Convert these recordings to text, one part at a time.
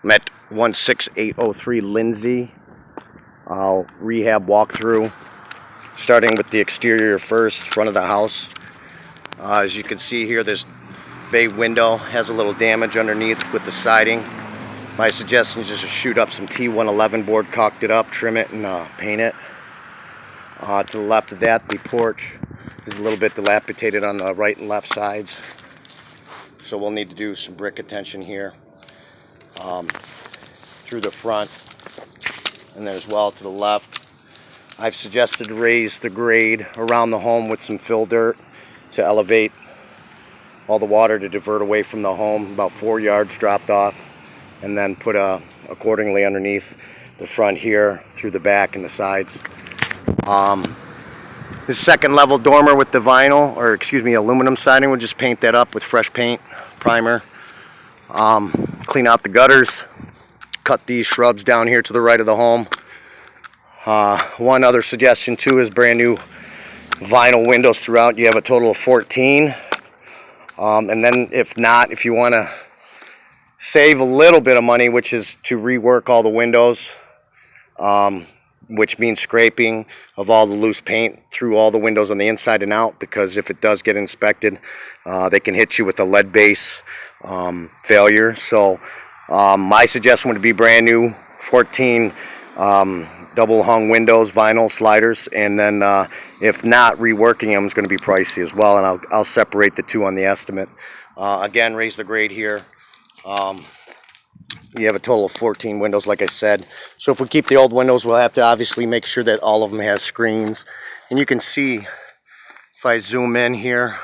I'm at 16803 Lindsay. Rehab walkthrough. Starting with the exterior first, front of the house. As you can see here, this bay window has a little damage underneath with the siding. My suggestion is just to shoot up some T111 board, caulk it up, trim it, and paint it. To the left of that, the porch is a little bit dilapidated on the right and left sides. So we'll need to do some brick attention here. Through the front, and then as well to the left. I've suggested to raise the grade around the home with some fill dirt to elevate all the water to divert away from the home, about 4 yards dropped off, and then put accordingly underneath the front here, through the back and the sides. This second level dormer with the vinyl, or excuse me, aluminum siding, we'll just paint that up with fresh paint, primer. Clean out the gutters, cut these shrubs down here to the right of the home. One other suggestion too is brand new vinyl windows throughout. You have a total of 14. And then if you want to save a little bit of money, which is to rework all the windows, which means scraping of all the loose paint through all the windows on the inside and out, because if it does get inspected, they can hit you with a lead base failure. So my suggestion would be brand new 14 double hung windows, vinyl sliders, and then if not, reworking them is going to be pricey as well, and I'll separate the two on the estimate. Again, raise the grade here. You have a total of 14 windows, like I said. So if we keep the old windows, we'll have to obviously make sure that all of them have screens. And you can see, if I zoom in here,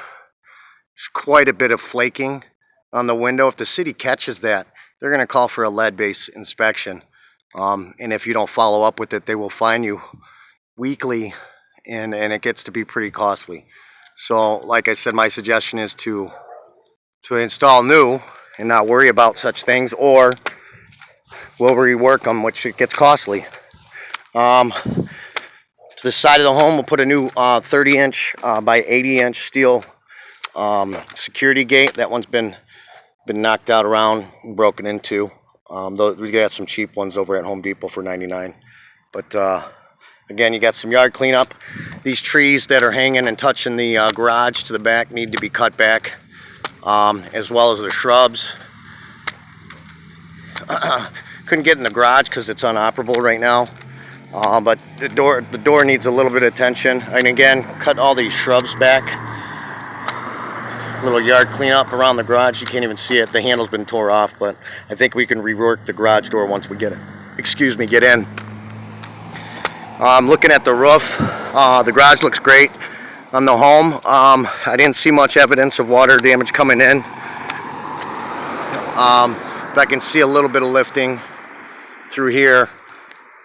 there's quite a bit of flaking on the window. If the city catches that, they're going to call for a lead-based inspection. And if you don't follow up with it, they will fine you weekly, and it gets to be pretty costly. So, like I said, my suggestion is to install new and not worry about such things, or we'll rework them, which it gets costly. To the side of the home, we'll put a new 30-inch by 80-inch steel security gate. That one's been knocked out around and broken into. We got some cheap ones over at Home Depot for $99. But again, you got some yard cleanup. These trees that are hanging and touching the garage to the back need to be cut back, as well as the shrubs. Couldn't get in the garage because it's unoperable right now. But the door needs a little bit of attention. And again, cut all these shrubs back. Little yard cleanup around the garage. You can't even see it. The handle's been tore off, but I think we can rework the garage door once we get in. Looking at the roof, the garage looks great. On the home, I didn't see much evidence of water damage coming in, but I can see a little bit of lifting through here.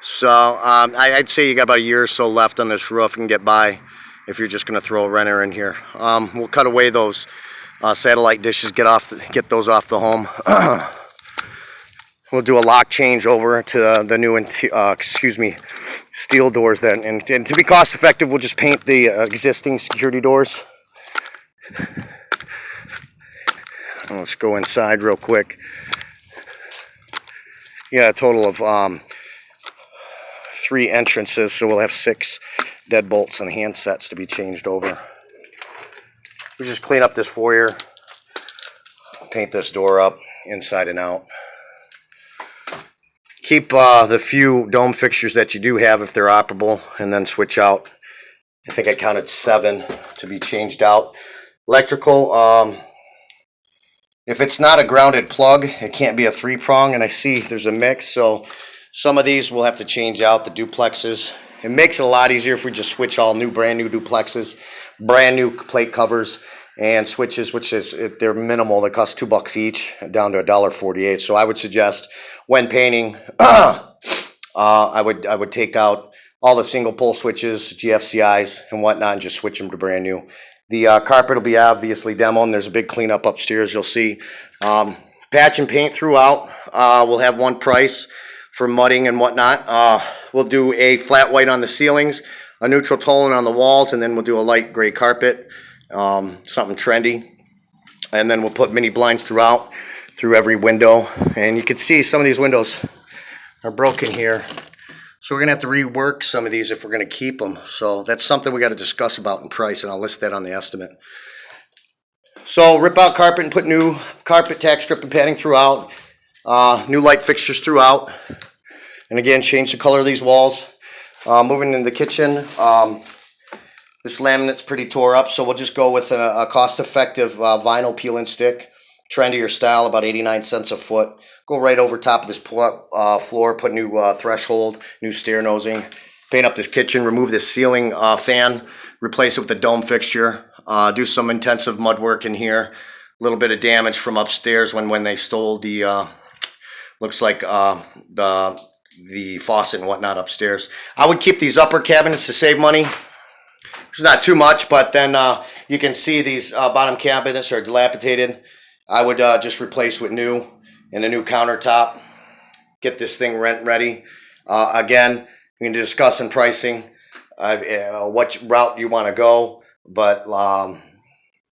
So I'd say you got about a year or so left on this roof and get by if you're just going to throw a renter in here. We'll cut away those satellite dishes, get those off the home. We'll do a lock change over to the new steel doors. Then, and to be cost effective, we'll just paint the existing security doors. Let's go inside real quick. Yeah, a total of 3 entrances, so we'll have 6 deadbolts and handsets to be changed over. We just clean up this foyer, paint this door up inside and out. Keep the few dome fixtures that you do have if they're operable, and then switch out. I think I counted 7 to be changed out. Electrical, if it's not a grounded plug, it can't be a 3-prong, and I see there's a mix, so some of these we'll have to change out, the duplexes. It makes it a lot easier if we just switch all brand new duplexes, brand new plate covers, and switches, which they're minimal. They cost $2 each, down to $1.48. So I would suggest when painting, I would take out all the single pole switches, GFCIs, and whatnot, and just switch them to brand new. The carpet will be obviously demoed, and there's a big cleanup upstairs. You'll see patch and paint throughout. We'll have one price for mudding and whatnot. We'll do a flat white on the ceilings, a neutral tone on the walls, and then we'll do a light gray carpet, something trendy. And then we'll put mini blinds throughout. through every window. And you can see some of these windows are broken here. So we're gonna have to rework some of these if we're gonna keep them. So that's something we gotta discuss about in price, and I'll list that on the estimate. So rip out carpet and put new carpet, tack strip, and padding throughout. New light fixtures throughout. And again, change the color of these walls. Moving into the kitchen. This laminate's pretty tore up, so we'll just go with a cost-effective vinyl peel-and stick. Trendier style, about 89 cents a foot. Go right over top of this floor, put new threshold, new stair nosing, paint up this kitchen, remove this ceiling fan, replace it with a dome fixture, do some intensive mud work in here. A little bit of damage from upstairs when they stole the, looks like the faucet and whatnot upstairs. I would keep these upper cabinets to save money. It's not too much, but then you can see these bottom cabinets are dilapidated. I would just replace with new and a new countertop. Get this thing rent ready. Again, we can discuss in pricing what route you want to go, but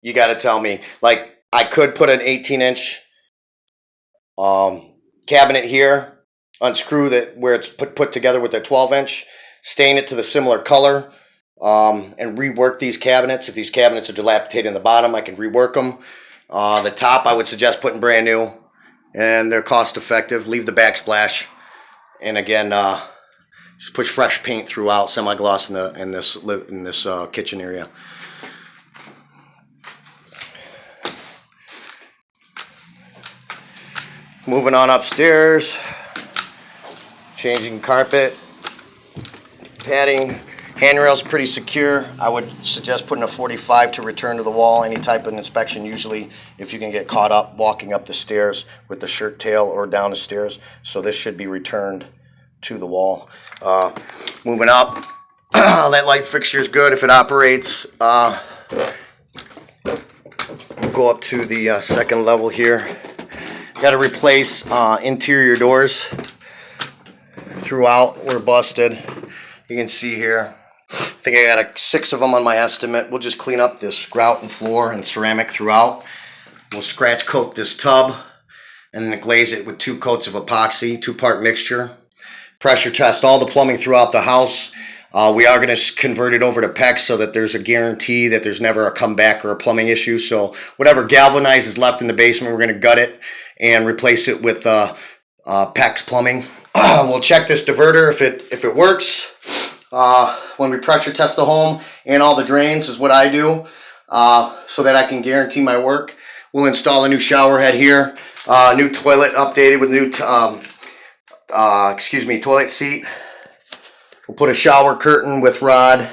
you got to tell me. Like, I could put an 18-inch cabinet here, unscrew that where it's put together with a 12-inch, stain it to the similar color, and rework these cabinets. If these cabinets are dilapidated in the bottom, I can rework them. The top, I would suggest putting brand new, and they're cost effective. Leave the backsplash, and again, just push fresh paint throughout, semi-gloss in this kitchen area. Moving on upstairs, changing carpet, padding. Handrail's pretty secure. I would suggest putting a 45 to return to the wall. Any type of inspection, usually if you can get caught up walking up the stairs with the shirt tail or down the stairs. So this should be returned to the wall. Moving up, that light fixture is good if it operates. We'll go up to the second level here. Got to replace interior doors throughout. We're busted. You can see here. I think I got 6 of them on my estimate. We'll just clean up this grout and floor and ceramic throughout. We'll scratch coat this tub and then glaze it with 2 coats of epoxy, 2-part mixture. Pressure test all the plumbing throughout the house. We are going to convert it over to PEX so that there's a guarantee that there's never a comeback or a plumbing issue. So whatever galvanized is left in the basement, we're going to gut it and replace it with PEX plumbing. We'll check this diverter if it works. When we pressure test the home and all the drains is what I do, so that I can guarantee my work. We'll install a new shower head here, new toilet updated with new toilet seat. We'll put a shower curtain with rod,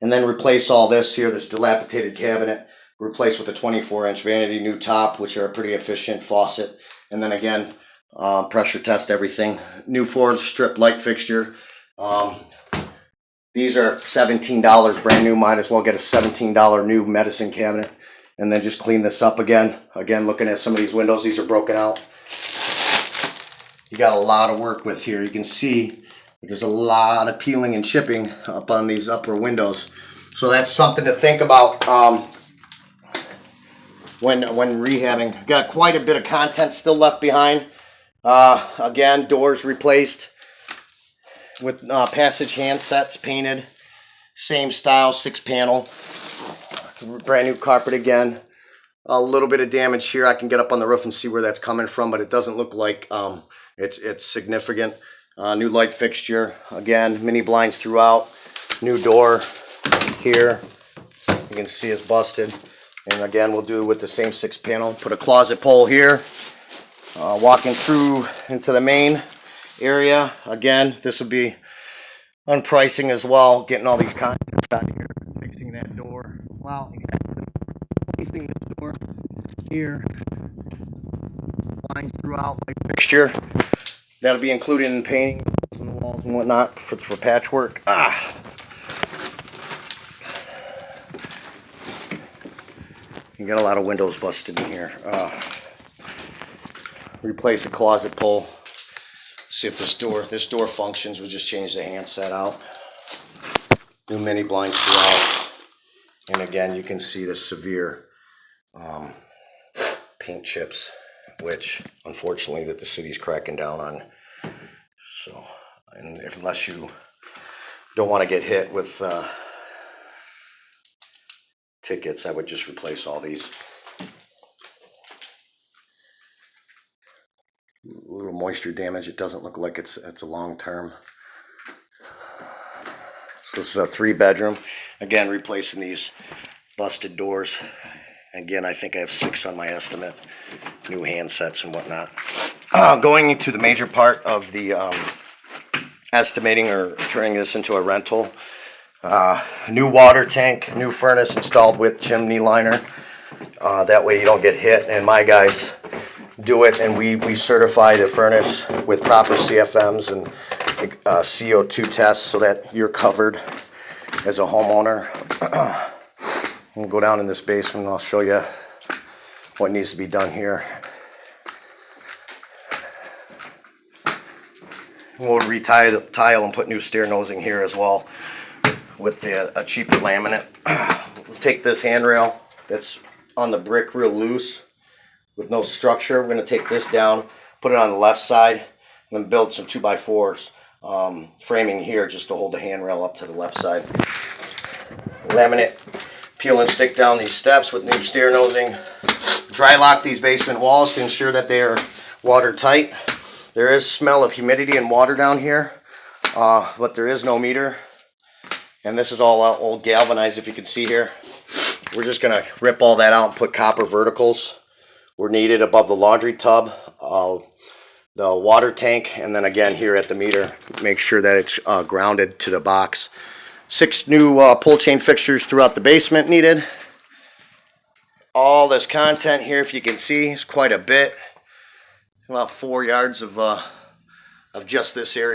and then replace all this here, this dilapidated cabinet, replace with a 24-inch vanity, new top, which are a pretty efficient faucet, and then again, pressure test everything. New 4-strip light fixture. These are $17 brand new. Might as well get a $17 new medicine cabinet, and then just clean this up again. Again, looking at some of these windows, these are broken out. You got a lot of work with here. You can see there's a lot of peeling and chipping up on these upper windows. So that's something to think about when rehabbing. Got quite a bit of content still left behind. Again, doors replaced with passage handsets painted. Same style, 6-panel. Brand new carpet again. A little bit of damage here. I can get up on the roof and see where that's coming from, but it doesn't look like it's significant. New light fixture. Again, mini blinds throughout. New door here. You can see it's busted. And again, we'll do it with the same 6-panel. Put a closet pole here. Walking through into the main area. Again, this will be on pricing as well. Getting all these contents out here. Fixing that door. Well, exactly. Placing this door here. Lines throughout, light fixture. That'll be included in painting and the walls and whatnot for patchwork. You got a lot of windows busted in here. Replace a closet pole. See if this door functions. We'll just change the handset out. New mini blinds throughout. And again, you can see the severe paint chips which unfortunately that the city's cracking down on. So, and unless you don't want to get hit with tickets, I would just replace all these. A little moisture damage. It doesn't look like it's a long term. So this is a 3-bedroom. Again, replacing these busted doors. Again, I think I have 6 on my estimate. New handsets and whatnot. Going into the major part of the estimating or turning this into a rental. New water tank, new furnace installed with chimney liner. That way you don't get hit. And my guys do it, and we certify the furnace with proper CFMs and CO2 tests so that you're covered as a homeowner. We'll go down in this basement and I'll show you what needs to be done here. We'll retie the tile and put new stair nosing here as well with a cheaper laminate. We'll take this handrail that's on the brick real loose with no structure. We're going to take this down, put it on the left side, and then build some 2x4s framing here just to hold the handrail up to the left side. Laminate, peel and stick down these steps with new stair nosing. Dry lock these basement walls to ensure that they are watertight. There is smell of humidity and water down here, but there is no meter. And this is all old galvanized, if you can see here. We're just going to rip all that out and put copper verticals where needed above the laundry tub, the water tank, and then again here at the meter, make sure that it's grounded to the box. 6 new pull chain fixtures throughout the basement needed. All this content here, if you can see, is quite a bit. About 4 yards of just this area.